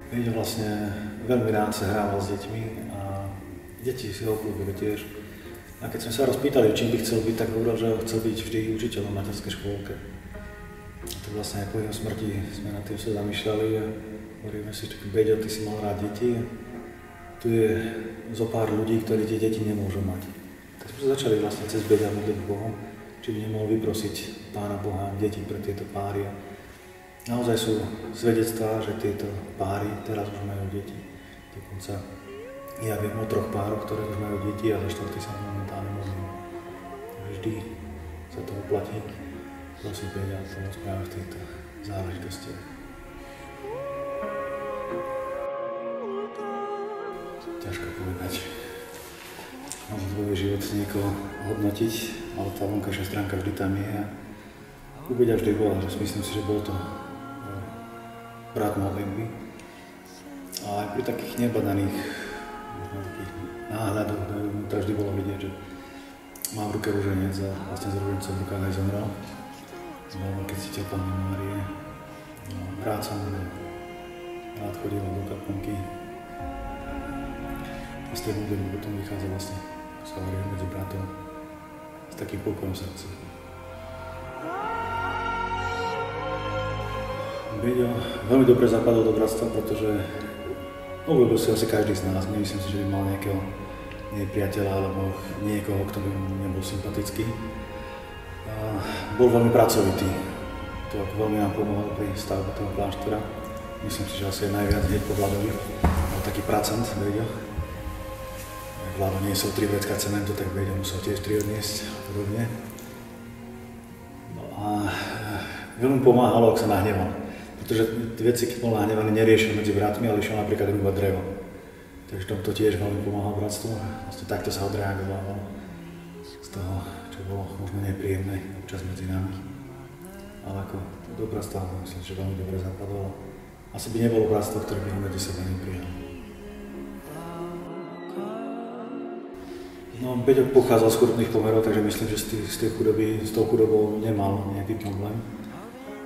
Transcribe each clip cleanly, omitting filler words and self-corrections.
Veď vlastne veľmi rád sa hrával s deťmi a deti si ho obľúbili tiež. A keď sme sa rozpýtali, čím by chcel byť, tak hovoril, že chcel byť vždy učiteľom v materskej škôlke. A to vlastne aj po jeho smrti sme nad tým sa zamýšľali a hovoríme si, že Beďo, ty si mal rád deti. Tu je zo pár ľudí, ktorí tie deti nemôžu mať. Tak sme sa začali vlastne cez Beďa modliť Bohom, či by nemohol vyprosiť Pána Boha deti pre tieto páry. Naozaj sú svedectvá, že tieto páry teraz už majú deti. Dokonca ja viem o 3 pároch, ktoré už majú deti a za 4. sa momentálne modlím. Vždy sa to oplatí. Prosím Beďa o pomoc práve v týchto záležitostiach. Ťažko povedať. Mám svoj život niekoho hodnotiť, ale tá vonkajšia stránka vždy tam je a u Beďa vždy bola, že myslím si, že bol to brat modlitby. A aj pri takých nebadaných takých náhľadoch to vždy bolo vidieť, že má v ruke ruženec a vlastne s ružencom v rukách aj zomrel. Keď cítil Panny Márie. Rád som rád chodil do kaplnky. A z tej modlitby potom vychádza vlastne, ako sa hovorí medzi bratov, s takým pokojom v srdci. Beďo veľmi dobre zapadol do bratstva, pretože obľúbil si asi každý z nás. Nemyslím si, že by mal nejakého nepriateľa alebo niekoho, kto by mu nebol sympatický. A bol veľmi pracovitý. To ako veľmi nám pomohol pri stavbe toho kláštora. Myslím si, že asi je najviac hneď po Vladovi. Bol taký pracant, Beďo. Ak Vlado niesol 3 vrecká cementu, tak Beďo musel tiež 3 odniesť a podobne. No a veľmi pomáhalo, ak sa nahneval. Pretože tie veci, keď bol nahnevaný, neriešil medzi bratmi, ale išiel napríklad rúbať drevo. Takže to tiež veľmi pomáhal bratstvu. Vlastne takto sa odreagovalo z toho, čo bolo možno nepríjemné občas medzi nami. Ale ako do bratstva, myslím, že veľmi dobre zapadlo. Asi by nebolo bratstvo, ktoré by ho medzi seba neprijal. No, Beďo pochádzal z chudobných pomerov, takže myslím, že z tej chudoby, s tou chudobou nemal nejaký problém.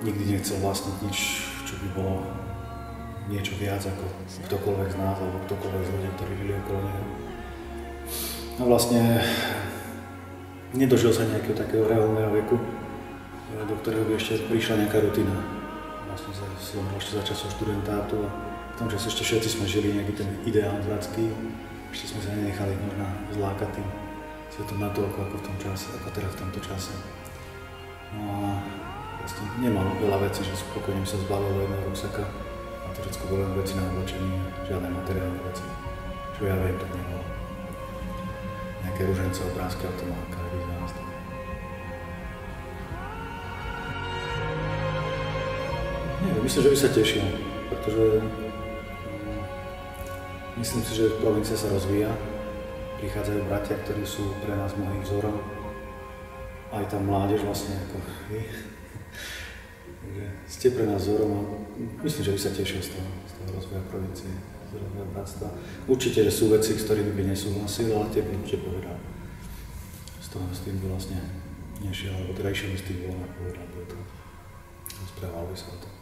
Nikdy nechcel vlastniť nič, čo by bolo niečo viac ako ktokoľvek z nás alebo ktokoľvek z ľudí, ktorí žili okolo neho. A vlastne nedožil sa nejakého takého reálneho veku, do ktorého by ešte prišla nejaká rutina. Vlastne som ešte za časov študentátu a v tom čase ešte všetci sme žili nejaký ten ideál bratský. Ešte sme sa nenechali možno zlákať tým svetom natoľko ako v tom čase, ako teraz v tomto čase. No a vlastne nemal veľa vecí, že spokojne sa zbavil do jedného ruksaka a to všetko bolo veci na oblečení, žiadne materiálne veci. Čo ja viem, tak nebolo. Nejaké ružence, obrázky, ale to má každý z nás. Myslím, že by sa tešil, pretože myslím si, že provincia sa rozvíja. Prichádzajú bratia, ktorí sú pre nás mnohých vzorom. Aj tá mládež vlastne ako vy. Takže ste pre nás vzorom a myslím, že by sa tešil z toho rozvoja provincie, z rozvoja bratstva. Určite, že sú veci, s ktorými by nesúhlasil, ale tie by určite povedal. Z toho s tým by vlastne nešiel, alebo teda išiel by s tým bolo povedal, rozprával by sa o tom.